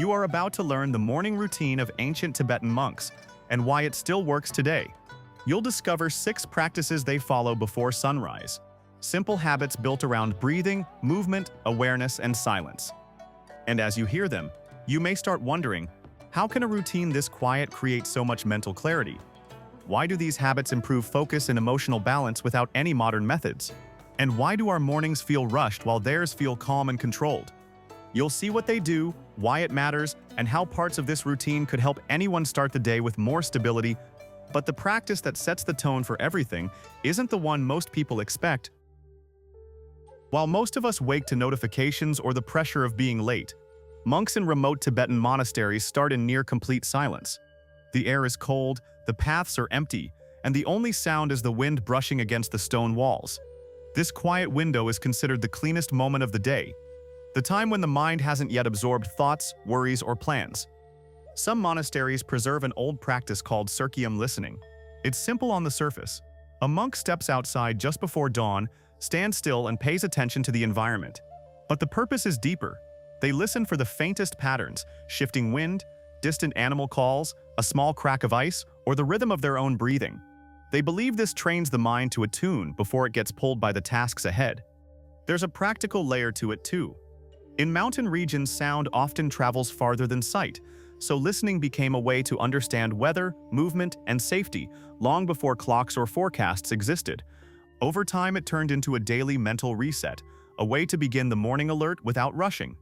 You are about to learn the morning routine of ancient Tibetan monks and why it still works today. You'll discover 6 practices they follow before sunrise. Simple habits built around breathing, movement, awareness, and silence. And as you hear them, you may start wondering, how can a routine this quiet create so much mental clarity? Why do these habits improve focus and emotional balance without any modern methods? And why do our mornings feel rushed while theirs feel calm and controlled? You'll see what they do, why it matters, and how parts of this routine could help anyone start the day with more stability. But the practice that sets the tone for everything isn't the one most people expect. While most of us wake to notifications or the pressure of being late, monks in remote Tibetan monasteries start in near-complete silence. The air is cold, the paths are empty, and the only sound is the wind brushing against the stone walls. This quiet window is considered the cleanest moment of the day, the time when the mind hasn't yet absorbed thoughts, worries, or plans. Some monasteries preserve an old practice called circium listening. It's simple on the surface. A monk steps outside just before dawn, stands still, and pays attention to the environment. But the purpose is deeper. They listen for the faintest patterns, shifting wind, distant animal calls, a small crack of ice, or the rhythm of their own breathing. They believe this trains the mind to attune before it gets pulled by the tasks ahead. There's a practical layer to it too. In mountain regions, sound often travels farther than sight, so listening became a way to understand weather, movement, and safety long before clocks or forecasts existed. Over time, it turned into a daily mental reset, a way to begin the morning alert without rushing.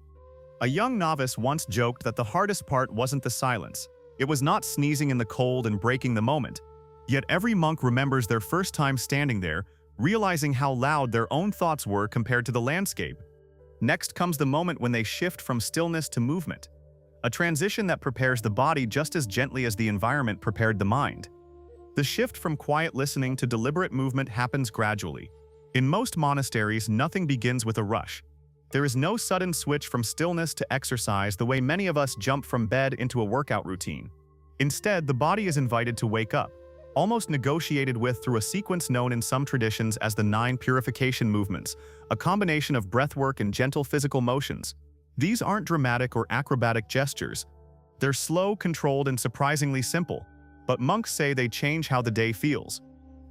A young novice once joked that the hardest part wasn't the silence. It was not sneezing in the cold and breaking the moment. Yet every monk remembers their first time standing there, realizing how loud their own thoughts were compared to the landscape. Next comes the moment when they shift from stillness to movement, a transition that prepares the body just as gently as the environment prepared the mind. The shift from quiet listening to deliberate movement happens gradually. In most monasteries, nothing begins with a rush. There is no sudden switch from stillness to exercise the way many of us jump from bed into a workout routine. Instead, the body is invited to wake up, almost negotiated with through a sequence known in some traditions as the 9 purification movements, a combination of breathwork and gentle physical motions. These aren't dramatic or acrobatic gestures. They're slow, controlled, and surprisingly simple, but monks say they change how the day feels.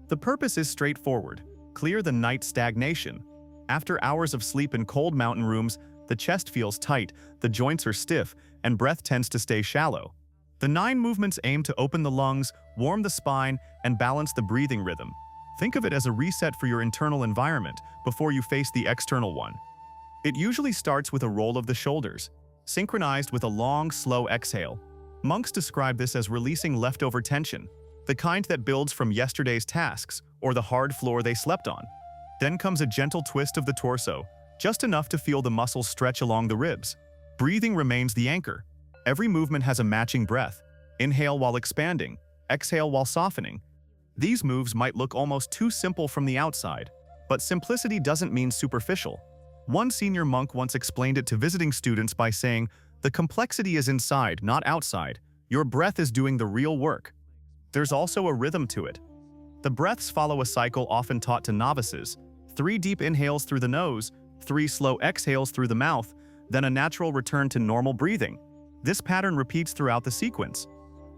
The purpose is straightforward: clear the night stagnation. After hours of sleep in cold mountain rooms, the chest feels tight, the joints are stiff, and breath tends to stay shallow. The 9 movements aim to open the lungs, warm the spine, and balance the breathing rhythm. Think of it as a reset for your internal environment before you face the external one. It usually starts with a roll of the shoulders, synchronized with a long, slow exhale. Monks describe this as releasing leftover tension, the kind that builds from yesterday's tasks or the hard floor they slept on. Then comes a gentle twist of the torso, just enough to feel the muscles stretch along the ribs. Breathing remains the anchor. Every movement has a matching breath. Inhale while expanding, exhale while softening. These moves might look almost too simple from the outside, but simplicity doesn't mean superficial. One senior monk once explained it to visiting students by saying, "The complexity is inside, not outside. Your breath is doing the real work." There's also a rhythm to it. The breaths follow a cycle often taught to novices: 3 deep inhales through the nose, 3 slow exhales through the mouth, then a natural return to normal breathing. This pattern repeats throughout the sequence.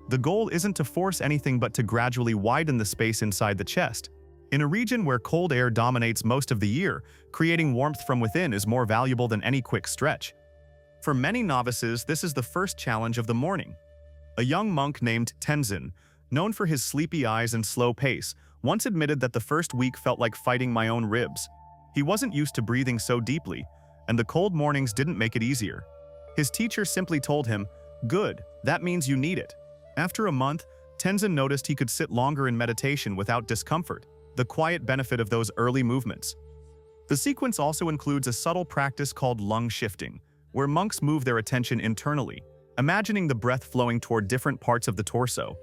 The goal isn't to force anything but to gradually widen the space inside the chest. In a region where cold air dominates most of the year, creating warmth from within is more valuable than any quick stretch. For many novices, this is the first challenge of the morning. A young monk named Tenzin, known for his sleepy eyes and slow pace, once admitted that the first week felt like fighting my own ribs. He wasn't used to breathing so deeply, and the cold mornings didn't make it easier. His teacher simply told him, "Good, that means you need it." After a month, Tenzin noticed he could sit longer in meditation without discomfort, the quiet benefit of those early movements. The sequence also includes a subtle practice called lung shifting, where monks move their attention internally, imagining the breath flowing toward different parts of the torso.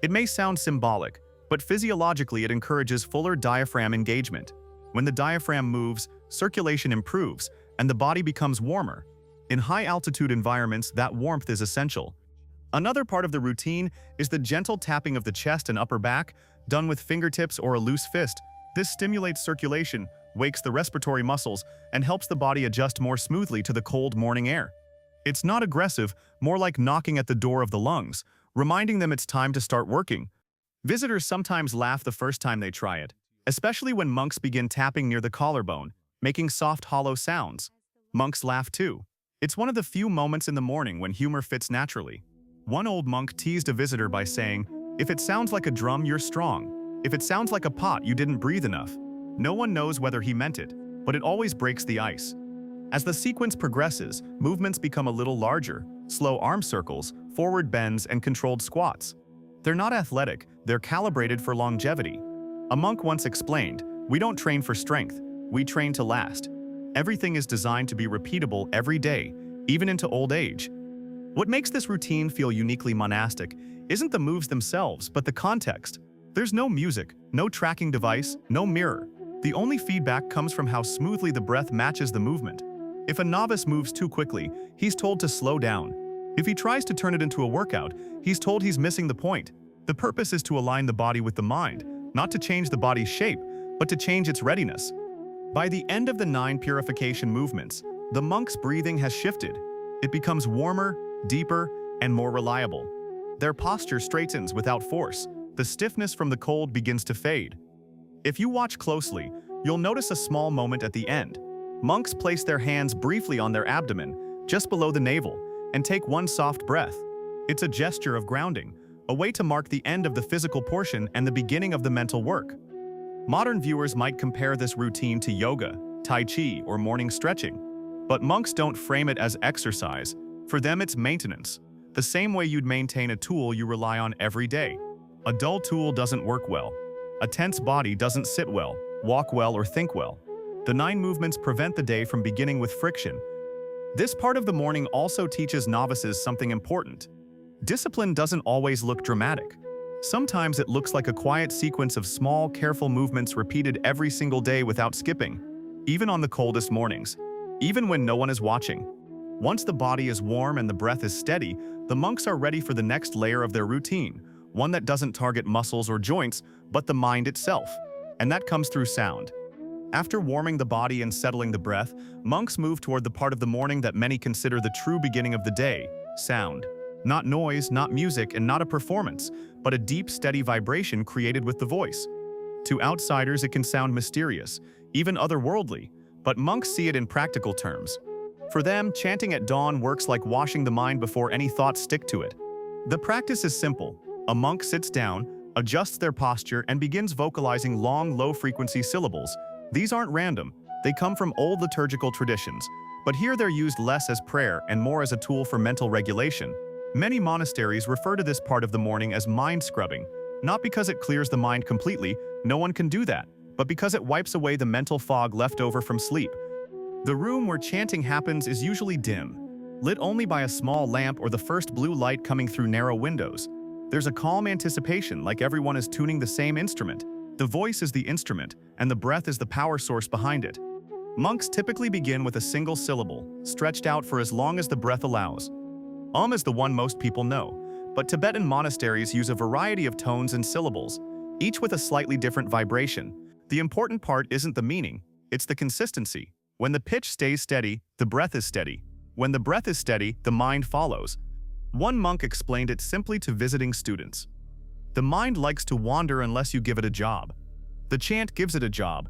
It may sound symbolic, but physiologically it encourages fuller diaphragm engagement. When the diaphragm moves, circulation improves, and the body becomes warmer. In high-altitude environments, that warmth is essential. Another part of the routine is the gentle tapping of the chest and upper back, done with fingertips or a loose fist. This stimulates circulation, wakes the respiratory muscles, and helps the body adjust more smoothly to the cold morning air. It's not aggressive, more like knocking at the door of the lungs, reminding them it's time to start working. Visitors sometimes laugh the first time they try it, especially when monks begin tapping near the collarbone, making soft, hollow sounds. Monks laugh too. It's one of the few moments in the morning when humor fits naturally. One old monk teased a visitor by saying, "If it sounds like a drum, you're strong. If it sounds like a pot, you didn't breathe enough." No one knows whether he meant it, but it always breaks the ice. As the sequence progresses, movements become a little larger, slow arm circles, forward bends, and controlled squats. They're not athletic, they're calibrated for longevity. A monk once explained, "We don't train for strength, we train to last." Everything is designed to be repeatable every day, even into old age. What makes this routine feel uniquely monastic isn't the moves themselves, but the context. There's no music, no tracking device, no mirror. The only feedback comes from how smoothly the breath matches the movement. If a novice moves too quickly, he's told to slow down. If he tries to turn it into a workout, he's told he's missing the point. The purpose is to align the body with the mind, not to change the body's shape, but to change its readiness. By the end of the 9 purification movements, the monk's breathing has shifted. It becomes warmer, deeper, and more reliable. Their posture straightens without force. The stiffness from the cold begins to fade. If you watch closely, you'll notice a small moment at the end. Monks place their hands briefly on their abdomen, just below the navel, and take one soft breath. It's a gesture of grounding, a way to mark the end of the physical portion and the beginning of the mental work. Modern viewers might compare this routine to yoga, tai chi, or morning stretching. But monks don't frame it as exercise. For them, it's maintenance, the same way you'd maintain a tool you rely on every day. A dull tool doesn't work well. A tense body doesn't sit well, walk well, or think well. The 9 movements prevent the day from beginning with friction. This part of the morning also teaches novices something important. Discipline doesn't always look dramatic. Sometimes it looks like a quiet sequence of small, careful movements repeated every single day without skipping, even on the coldest mornings, even when no one is watching. Once the body is warm and the breath is steady, the monks are ready for the next layer of their routine, one that doesn't target muscles or joints, but the mind itself. And that comes through sound. After warming the body and settling the breath, monks move toward the part of the morning that many consider the true beginning of the day, sound. Not noise, not music, and not a performance, but a deep, steady vibration created with the voice. To outsiders, it can sound mysterious, even otherworldly, but monks see it in practical terms. For them, chanting at dawn works like washing the mind before any thoughts stick to it. The practice is simple. A monk sits down, adjusts their posture, and begins vocalizing long, low-frequency syllables. These aren't random. They come from old liturgical traditions, but here they're used less as prayer and more as a tool for mental regulation. Many monasteries refer to this part of the morning as mind scrubbing, not because it clears the mind completely, no one can do that, but because it wipes away the mental fog left over from sleep. The room where chanting happens is usually dim, lit only by a small lamp or the first blue light coming through narrow windows. There's a calm anticipation, like everyone is tuning the same instrument. The voice is the instrument, and the breath is the power source behind it. Monks typically begin with a single syllable, stretched out for as long as the breath allows. Is the one most people know, but Tibetan monasteries use a variety of tones and syllables, each with a slightly different vibration. The important part isn't the meaning, it's the consistency. When the pitch stays steady, the breath is steady. When the breath is steady, the mind follows. One monk explained it simply to visiting students. The mind likes to wander unless you give it a job. The chant gives it a job.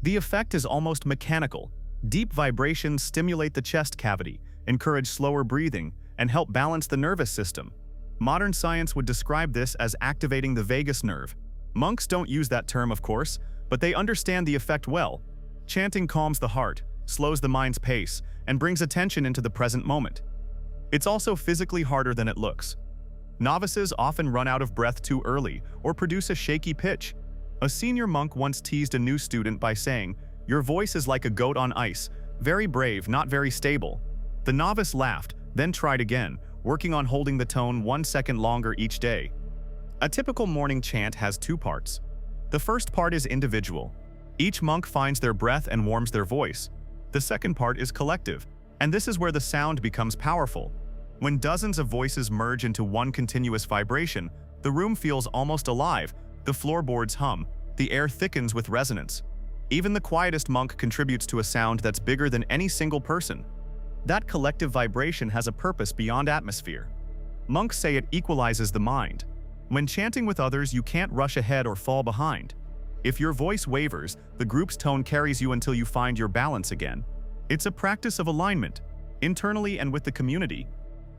The effect is almost mechanical. Deep vibrations stimulate the chest cavity, encourage slower breathing, and help balance the nervous system. Modern science would describe this as activating the vagus nerve. Monks don't use that term, of course, but they understand the effect well. Chanting calms the heart, slows the mind's pace, and brings attention into the present moment. It's also physically harder than it looks. Novices often run out of breath too early or produce a shaky pitch. A senior monk once teased a new student by saying, "Your voice is like a goat on ice, very brave, not very stable." The novice laughed, then tried again, working on holding the tone 1 second longer each day. A typical morning chant has 2 parts. The first part is individual. Each monk finds their breath and warms their voice. The second part is collective, and this is where the sound becomes powerful. When dozens of voices merge into one continuous vibration, the room feels almost alive, the floorboards hum, the air thickens with resonance. Even the quietest monk contributes to a sound that's bigger than any single person. That collective vibration has a purpose beyond atmosphere. Monks say it equalizes the mind. When chanting with others, you can't rush ahead or fall behind. If your voice wavers, the group's tone carries you until you find your balance again. It's a practice of alignment, internally and with the community.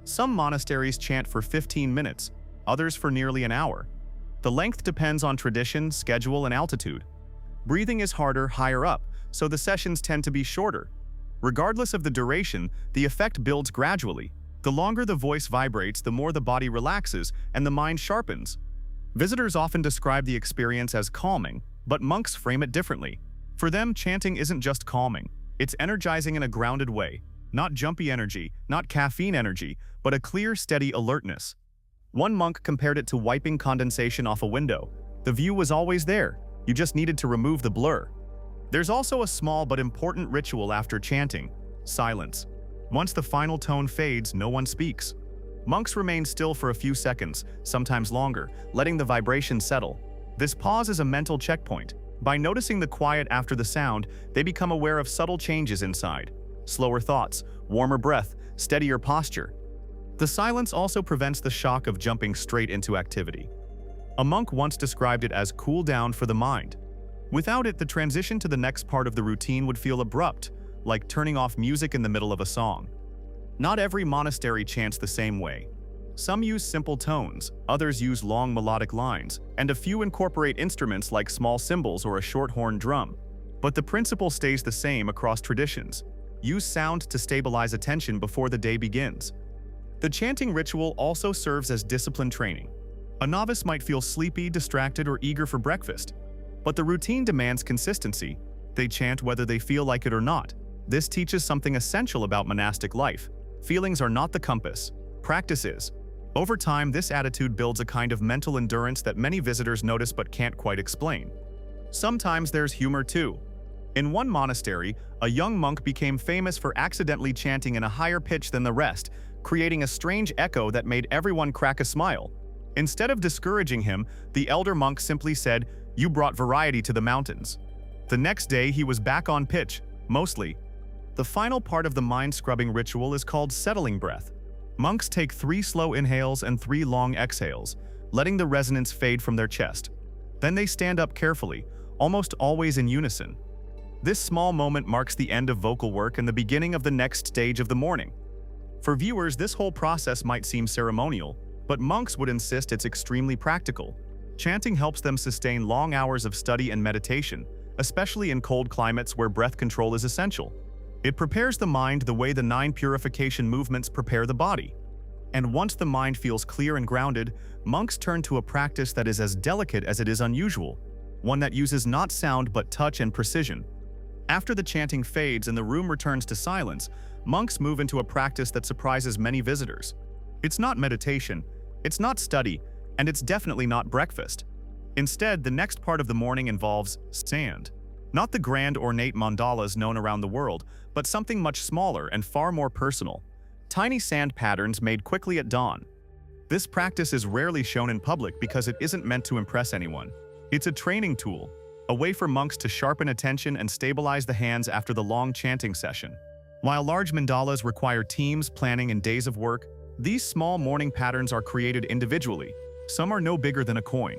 Some monasteries chant for 15 minutes, others for nearly an hour. The length depends on tradition, schedule, and altitude. Breathing is harder higher up, so the sessions tend to be shorter. Regardless of the duration, the effect builds gradually. The longer the voice vibrates, the more the body relaxes and the mind sharpens. Visitors often describe the experience as calming, but monks frame it differently. For them, chanting isn't just calming. It's energizing in a grounded way. Not jumpy energy, not caffeine energy, but a clear, steady alertness. One monk compared it to wiping condensation off a window. The view was always there. You just needed to remove the blur. There's also a small but important ritual after chanting: silence. Once the final tone fades, no one speaks. Monks remain still for a few seconds, sometimes longer, letting the vibration settle. This pause is a mental checkpoint. By noticing the quiet after the sound, they become aware of subtle changes inside. Slower thoughts, warmer breath, steadier posture. The silence also prevents the shock of jumping straight into activity. A monk once described it as cool down for the mind. Without it, the transition to the next part of the routine would feel abrupt, like turning off music in the middle of a song. Not every monastery chants the same way. Some use simple tones, others use long melodic lines, and a few incorporate instruments like small cymbals or a short horn drum. But the principle stays the same across traditions. Use sound to stabilize attention before the day begins. The chanting ritual also serves as discipline training. A novice might feel sleepy, distracted, or eager for breakfast. But the routine demands consistency. They chant whether they feel like it or not. This teaches something essential about monastic life. Feelings are not the compass. Practice is. Over time, this attitude builds a kind of mental endurance that many visitors notice but can't quite explain. Sometimes there's humor too. In one monastery, a young monk became famous for accidentally chanting in a higher pitch than the rest, creating a strange echo that made everyone crack a smile. Instead of discouraging him, the elder monk simply said, "You brought variety to the mountains." The next day, he was back on pitch, mostly. The final part of the mind-scrubbing ritual is called settling breath. Monks take 3 slow inhales and 3 long exhales, letting the resonance fade from their chest. Then they stand up carefully, almost always in unison. This small moment marks the end of vocal work and the beginning of the next stage of the morning. For viewers, this whole process might seem ceremonial, but monks would insist it's extremely practical. Chanting helps them sustain long hours of study and meditation, especially in cold climates where breath control is essential. It prepares the mind the way the 9 purification movements prepare the body. And once the mind feels clear and grounded, monks turn to a practice that is as delicate as it is unusual, one that uses not sound but touch and precision. After the chanting fades and the room returns to silence, monks move into a practice that surprises many visitors. It's not meditation, it's not study, and it's definitely not breakfast. Instead, the next part of the morning involves sand. Not the grand ornate mandalas known around the world, but something much smaller and far more personal. Tiny sand patterns made quickly at dawn. This practice is rarely shown in public because it isn't meant to impress anyone. It's a training tool, a way for monks to sharpen attention and stabilize the hands after the long chanting session. While large mandalas require teams, planning, and days of work, these small morning patterns are created individually. Some are no bigger than a coin.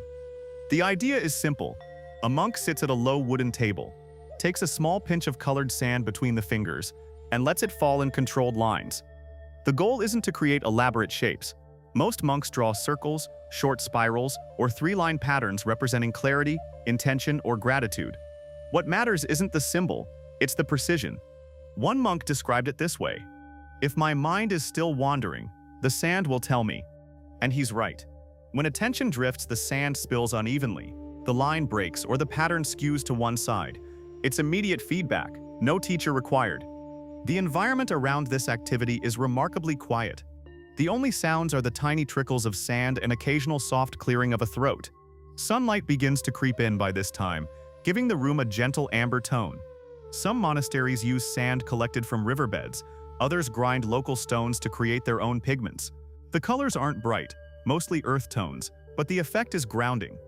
The idea is simple. A monk sits at a low wooden table, takes a small pinch of colored sand between the fingers, and lets it fall in controlled lines. The goal isn't to create elaborate shapes. Most monks draw circles, short spirals, or 3-line patterns representing clarity, intention, or gratitude. What matters isn't the symbol, it's the precision. One monk described it this way: "If my mind is still wandering, the sand will tell me." And he's right. When attention drifts, the sand spills unevenly, the line breaks, or the pattern skews to one side. It's immediate feedback, no teacher required. The environment around this activity is remarkably quiet. The only sounds are the tiny trickles of sand and occasional soft clearing of a throat. Sunlight begins to creep in by this time, giving the room a gentle amber tone. Some monasteries use sand collected from riverbeds, others grind local stones to create their own pigments. The colors aren't bright, mostly earth tones, but the effect is grounding.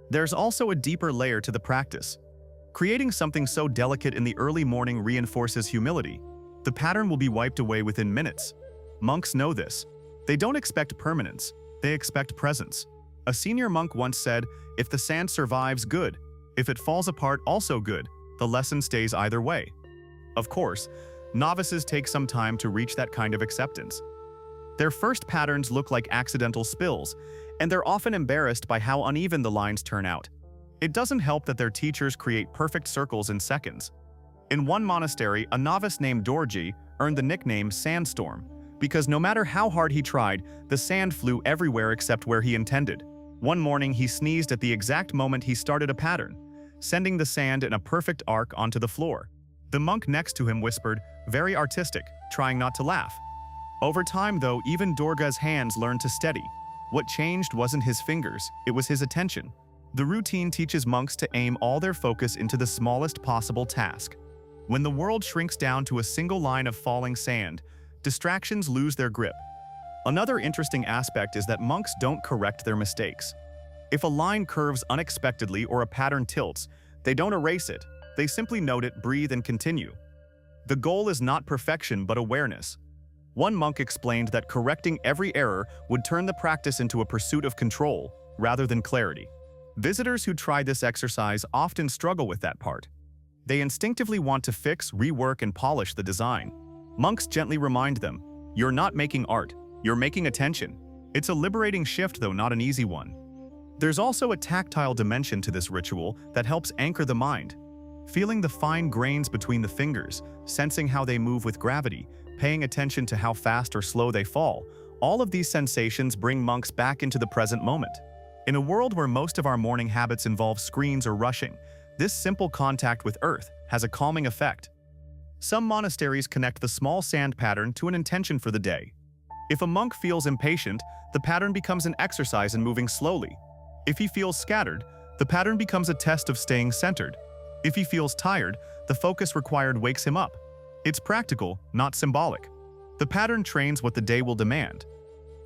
There's also a deeper layer to the practice. Creating something so delicate in the early morning reinforces humility. the pattern will be wiped away within minutes. Monks know this. They don't expect permanence, they expect presence. A senior monk once said, "If the sand survives, good. If it falls apart, also good. The lesson stays either way." Of course, novices take some time to reach that kind of acceptance. Their first patterns look like accidental spills, and they're often embarrassed by how uneven the lines turn out. It doesn't help that their teachers create perfect circles in seconds. In one monastery, a novice named Dorji earned the nickname Sandstorm, because no matter how hard he tried, the sand flew everywhere except where he intended. One morning, he sneezed at the exact moment he started a pattern, sending the sand in a perfect arc onto the floor. The monk next to him whispered, "Very artistic," trying not to laugh. Over time, though, even Dorga's hands learned to steady. What changed wasn't his fingers, it was his attention. The routine teaches monks to aim all their focus into the smallest possible task. When the world shrinks down to a single line of falling sand, distractions lose their grip. Another interesting aspect is that monks don't correct their mistakes. If a line curves unexpectedly or a pattern tilts, they don't erase it. They simply note it, breathe, and continue. The goal is not perfection but awareness. One monk explained that correcting every error would turn the practice into a pursuit of control, rather than clarity. Visitors who try this exercise often struggle with that part. They instinctively want to fix, rework, and polish the design. Monks gently remind them, "You're not making art, you're making attention." It's a liberating shift, though not an easy one. There's also a tactile dimension to this ritual that helps anchor the mind. Feeling the fine grains between the fingers, sensing how they move with gravity, paying attention to how fast or slow they fall, all of these sensations bring monks back into the present moment. In a world where most of our morning habits involve screens or rushing, this simple contact with earth has a calming effect. Some monasteries connect the small sand pattern to an intention for the day. If a monk feels impatient, the pattern becomes an exercise in moving slowly. If he feels scattered, the pattern becomes a test of staying centered. If he feels tired, the focus required wakes him up. It's practical, not symbolic. The pattern trains what the day will demand.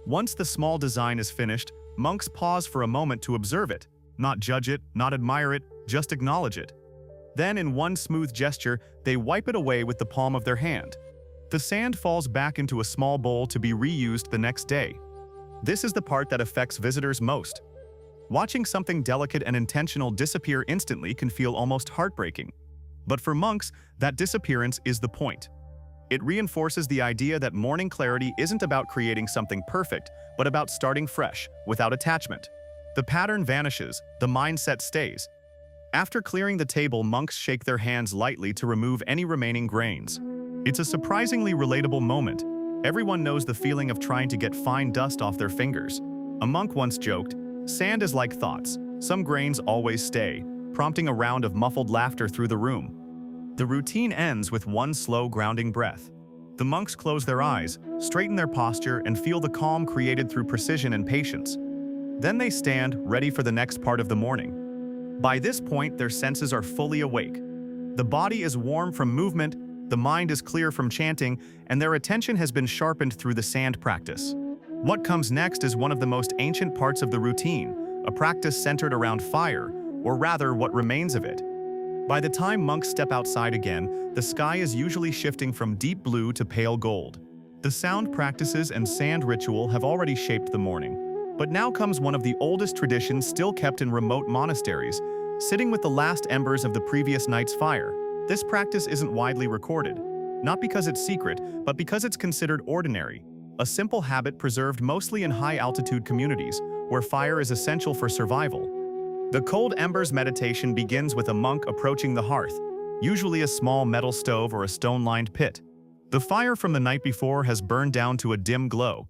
Once the small design is finished, monks pause for a moment to observe it, not judge it, not admire it, just acknowledge it. Then, in one smooth gesture, they wipe it away with the palm of their hand. The sand falls back into a small bowl to be reused the next day. This is the part that affects visitors most. Watching something delicate and intentional disappear instantly can feel almost heartbreaking. But for monks, that disappearance is the point. It reinforces the idea that morning clarity isn't about creating something perfect, but about starting fresh, without attachment. The pattern vanishes, the mindset stays. After clearing the table, monks shake their hands lightly to remove any remaining grains. It's a surprisingly relatable moment. Everyone knows the feeling of trying to get fine dust off their fingers. A monk once joked, "Sand is like thoughts. Some grains always stay," prompting a round of muffled laughter through the room. The routine ends with one slow, grounding breath. The monks close their eyes, straighten their posture, and feel the calm created through precision and patience. Then they stand, ready for the next part of the morning. By this point, their senses are fully awake. The body is warm from movement, the mind is clear from chanting, and their attention has been sharpened through the sand practice. What comes next is one of the most ancient parts of the routine, a practice centered around fire, or rather, what remains of it. By the time monks step outside again, the sky is usually shifting from deep blue to pale gold. The sound practices and sand ritual have already shaped the morning. But now comes one of the oldest traditions still kept in remote monasteries, sitting with the last embers of the previous night's fire. This practice isn't widely recorded, not because it's secret, but because it's considered ordinary, a simple habit preserved mostly in high-altitude communities, where fire is essential for survival. The cold embers meditation begins with a monk approaching the hearth, usually a small metal stove or a stone-lined pit. The fire from the night before has burned down to a dim glow.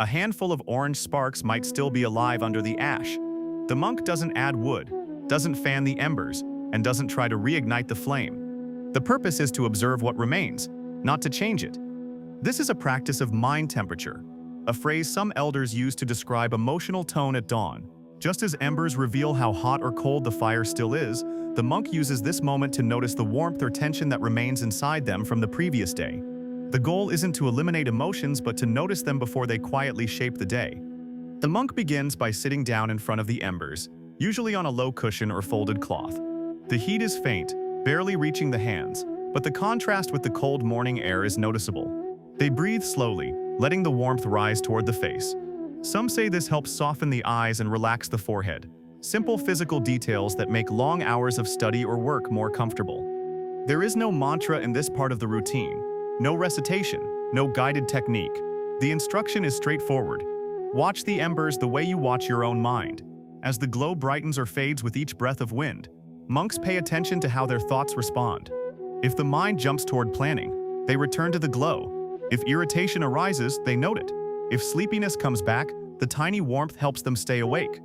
A handful of orange sparks might still be alive under the ash. The monk doesn't add wood, doesn't fan the embers, and doesn't try to reignite the flame. The purpose is to observe what remains, not to change it. This is a practice of mind temperature, a phrase some elders use to describe emotional tone at dawn. Just as embers reveal how hot or cold the fire still is, the monk uses this moment to notice the warmth or tension that remains inside them from the previous day. The goal isn't to eliminate emotions, but to notice them before they quietly shape the day. The monk begins by sitting down in front of the embers, usually on a low cushion or folded cloth. The heat is faint, barely reaching the hands, But the contrast with the cold morning air is noticeable. They breathe slowly, letting the warmth rise toward the face. Some say this helps soften the eyes and relax the forehead. Simple physical details that make long hours of study or work more comfortable. There is no mantra in this part of the routine. No recitation, no guided technique. The instruction is straightforward. Watch the embers the way you watch your own mind. As the glow brightens or fades with each breath of wind, monks pay attention to how their thoughts respond. If the mind jumps toward planning, they return to the glow. If irritation arises, they note it. If sleepiness comes back, the tiny warmth helps them stay awake.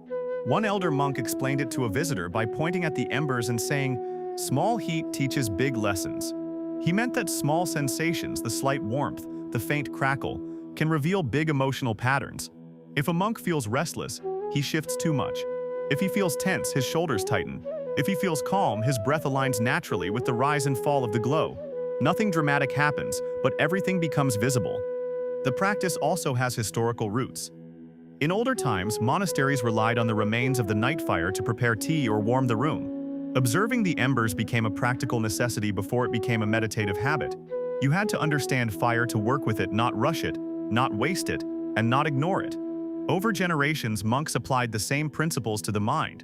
One elder monk explained it to a visitor by pointing at the embers and saying, "Small heat teaches big lessons." He meant that small sensations, the slight warmth, the faint crackle, can reveal big emotional patterns. If a monk feels restless, he shifts too much. If he feels tense, his shoulders tighten. If he feels calm, his breath aligns naturally with the rise and fall of the glow. Nothing dramatic happens, but everything becomes visible. The practice also has historical roots. In older times, monasteries relied on the remains of the night fire to prepare tea or warm the room. Observing the embers became a practical necessity before it became a meditative habit. You had to understand fire to work with it, not rush it, not waste it, and not ignore it. Over generations, monks applied the same principles to the mind.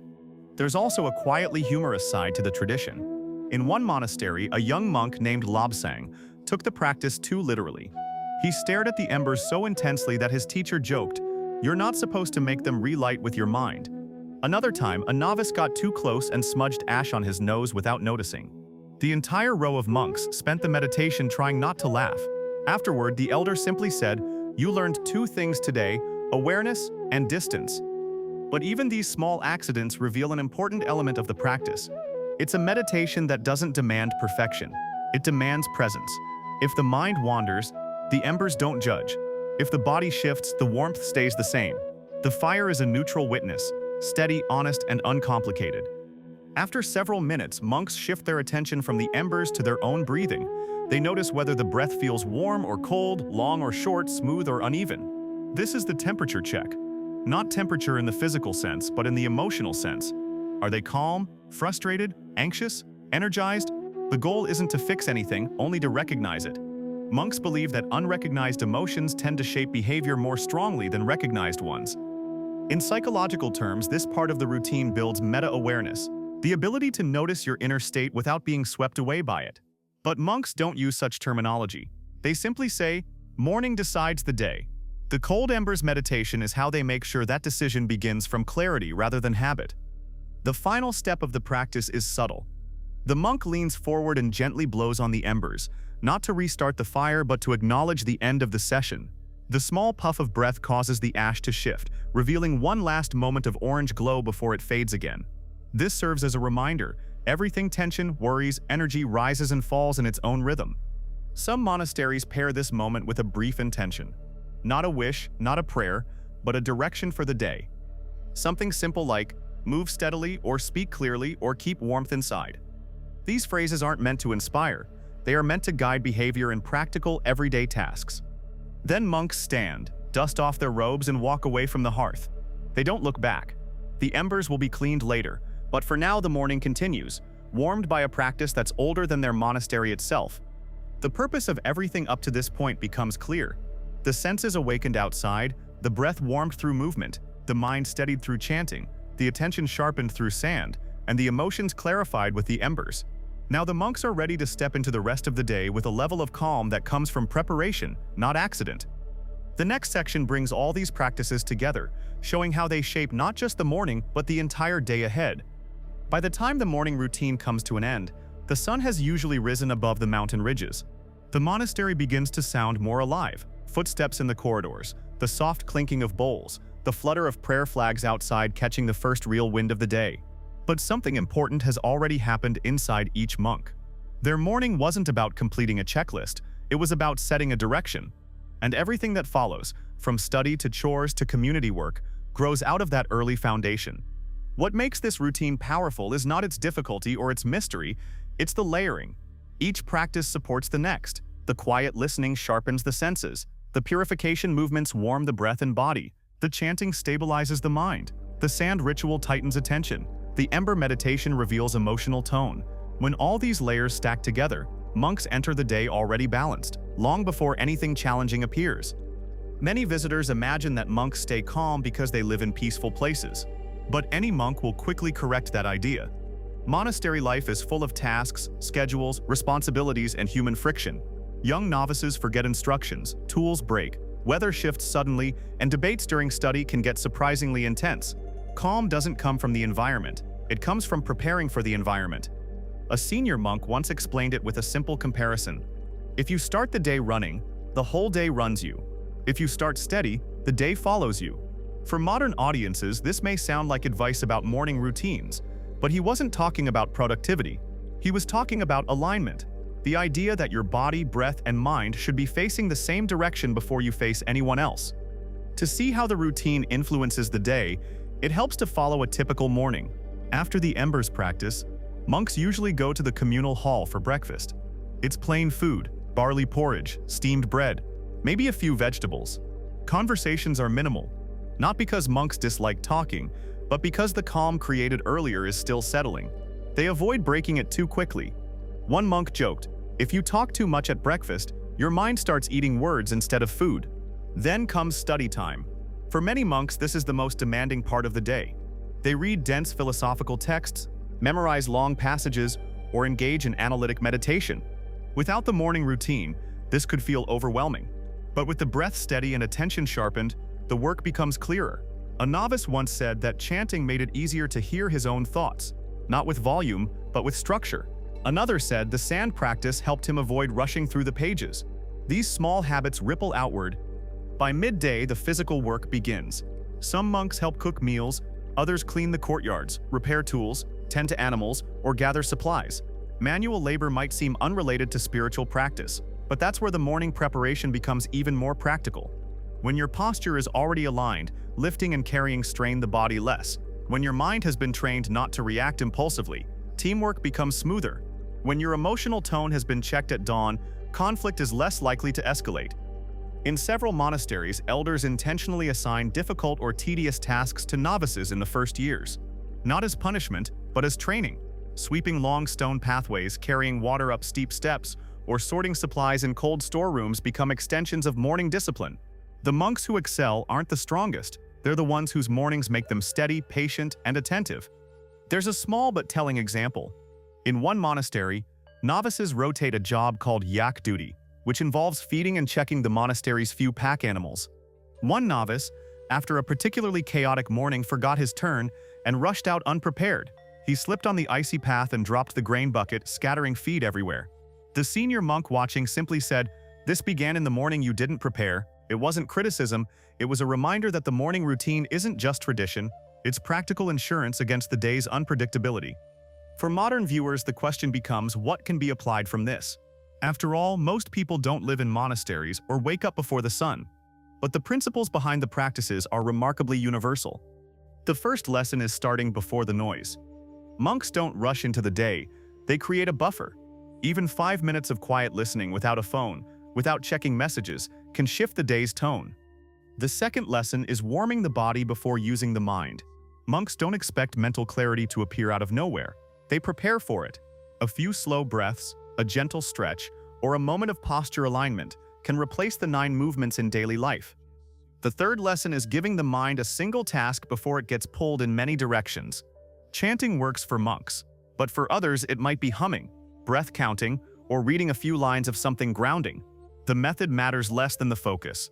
There's also a quietly humorous side to the tradition. In one monastery, a young monk named Lobsang took the practice too literally. He stared at the embers so intensely that his teacher joked, "You're not supposed to make them relight with your mind." Another time, a novice got too close and smudged ash on his nose without noticing. The entire row of monks spent the meditation trying not to laugh. Afterward, the elder simply said, "You learned two things today, awareness and distance." But even these small accidents reveal an important element of the practice. It's a meditation that doesn't demand perfection. It demands presence. If the mind wanders, the embers don't judge. If the body shifts, the warmth stays the same. The fire is a neutral witness, steady, honest, and uncomplicated. After several minutes, monks shift their attention from the embers to their own breathing. They notice whether the breath feels warm or cold, long or short, smooth or uneven. This is the temperature check. Not temperature in the physical sense, but in the emotional sense. Are they calm, frustrated, anxious, energized? The goal isn't to fix anything, only to recognize it. Monks believe that unrecognized emotions tend to shape behavior more strongly than recognized ones. In psychological terms, this part of the routine builds meta-awareness, the ability to notice your inner state without being swept away by it. But monks don't use such terminology. They simply say, "Morning decides the day." The cold embers meditation is how they make sure that decision begins from clarity rather than habit. The final step of the practice is subtle. The monk leans forward and gently blows on the embers, not to restart the fire but to acknowledge the end of the session. The small puff of breath causes the ash to shift, revealing one last moment of orange glow before it fades again. This serves as a reminder. Everything tension, worries, energy rises and falls in its own rhythm. Some monasteries pair this moment with a brief intention. Not a wish, not a prayer, but a direction for the day. Something simple like, "Move steadily," or "Speak clearly," or "Keep warmth inside." These phrases aren't meant to inspire. They are meant to guide behavior in practical, everyday tasks. Then monks stand, dust off their robes and walk away from the hearth. They don't look back. The embers will be cleaned later, but for now the morning continues, warmed by a practice that's older than their monastery itself. The purpose of everything up to this point becomes clear. The senses awakened outside, the breath warmed through movement, the mind steadied through chanting, the attention sharpened through sand, and the emotions clarified with the embers. Now the monks are ready to step into the rest of the day with a level of calm that comes from preparation, not accident. The next section brings all these practices together, showing how they shape not just the morning, but the entire day ahead. By the time the morning routine comes to an end, the sun has usually risen above the mountain ridges. The monastery begins to sound more alive. Footsteps in the corridors, the soft clinking of bowls, the flutter of prayer flags outside catching the first real wind of the day. But something important has already happened inside each monk. Their morning wasn't about completing a checklist, it was about setting a direction. And everything that follows, from study to chores to community work, grows out of that early foundation. What makes this routine powerful is not its difficulty or its mystery, it's the layering. Each practice supports the next. The quiet listening sharpens the senses. The purification movements warm the breath and body. The chanting stabilizes the mind. The sand ritual tightens attention. The ember meditation reveals emotional tone. When all these layers stack together, Monks enter the day already balanced, long before anything challenging appears. Many visitors imagine that monks stay calm because they live in peaceful places. But any monk will quickly correct that idea. Monastery life is full of tasks, schedules, responsibilities, and human friction. Young novices forget instructions, tools break, weather shifts suddenly, and debates during study can get surprisingly intense. Calm doesn't come from the environment. It comes from preparing for the environment. A senior monk once explained it with a simple comparison. If you start the day running, the whole day runs you. If you start steady, the day follows you. For modern audiences, this may sound like advice about morning routines, but he wasn't talking about productivity. He was talking about alignment. The idea that your body, breath, and mind should be facing the same direction before you face anyone else. To see how the routine influences the day, it helps to follow a typical morning. After the embers practice, monks usually go to the communal hall for breakfast. It's plain food, barley porridge, steamed bread, maybe a few vegetables. Conversations are minimal, not because monks dislike talking, but because the calm created earlier is still settling. They avoid breaking it too quickly. One monk joked, "If you talk too much at breakfast, your mind starts eating words instead of food." Then comes study time. For many monks, this is the most demanding part of the day. They read dense philosophical texts, memorize long passages, or engage in analytic meditation. Without the morning routine, this could feel overwhelming. But with the breath steady and attention sharpened, the work becomes clearer. A novice once said that chanting made it easier to hear his own thoughts, not with volume, but with structure. Another said the sand practice helped him avoid rushing through the pages. These small habits ripple outward. By midday, the physical work begins. Some monks help cook meals, others clean the courtyards, repair tools, tend to animals, or gather supplies. Manual labor might seem unrelated to spiritual practice, but that's where the morning preparation becomes even more practical. When your posture is already aligned, lifting and carrying strain the body less. When your mind has been trained not to react impulsively, teamwork becomes smoother. When your emotional tone has been checked at dawn, conflict is less likely to escalate. In several monasteries, elders intentionally assign difficult or tedious tasks to novices in the first years. Not as punishment, but as training. Sweeping long stone pathways, carrying water up steep steps, or sorting supplies in cold storerooms become extensions of morning discipline. The monks who excel aren't the strongest. They're the ones whose mornings make them steady, patient, and attentive. There's a small but telling example. In one monastery, novices rotate a job called yak duty, which involves feeding and checking the monastery's few pack animals. One novice, after a particularly chaotic morning, forgot his turn and rushed out unprepared. He slipped on the icy path and dropped the grain bucket, scattering feed everywhere. The senior monk watching simply said, "This began in the morning, you didn't prepare." It wasn't criticism, it was a reminder that the morning routine isn't just tradition, it's practical insurance against the day's unpredictability. For modern viewers, the question becomes, what can be applied from this? After all, most people don't live in monasteries or wake up before the sun. But the principles behind the practices are remarkably universal. The first lesson is starting before the noise. Monks don't rush into the day, they create a buffer. Even 5 minutes of quiet listening without a phone, without checking messages, can shift the day's tone. The second lesson is warming the body before using the mind. Monks don't expect mental clarity to appear out of nowhere. They prepare for it. A few slow breaths, a gentle stretch, or a moment of posture alignment can replace the 9 movements in daily life. The third lesson is giving the mind a single task before it gets pulled in many directions. Chanting works for monks, but for others it might be humming, breath counting, or reading a few lines of something grounding. The method matters less than the focus.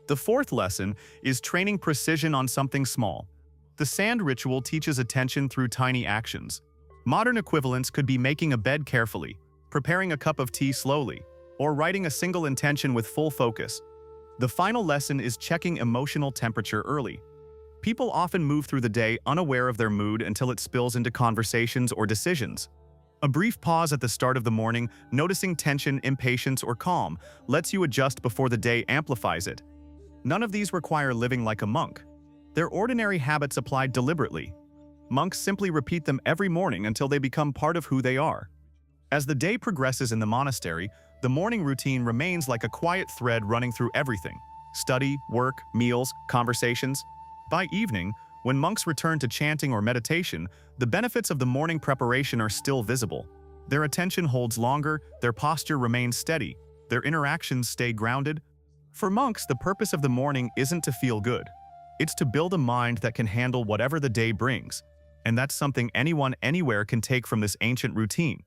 The fourth lesson is training precision on something small. The sand ritual teaches attention through tiny actions. Modern equivalents could be making a bed carefully, preparing a cup of tea slowly, or writing a single intention with full focus. The final lesson is checking emotional temperature early. People often move through the day unaware of their mood until it spills into conversations or decisions. A brief pause at the start of the morning, noticing tension, impatience, or calm, lets you adjust before the day amplifies it. None of these require living like a monk. They're ordinary habits applied deliberately. Monks simply repeat them every morning until they become part of who they are. As the day progresses in the monastery, the morning routine remains like a quiet thread running through everything: study, work, meals, conversations. By evening, when monks return to chanting or meditation, the benefits of the morning preparation are still visible. Their attention holds longer, their posture remains steady, their interactions stay grounded. For monks, the purpose of the morning isn't to feel good. It's to build a mind that can handle whatever the day brings. And that's something anyone anywhere can take from this ancient routine.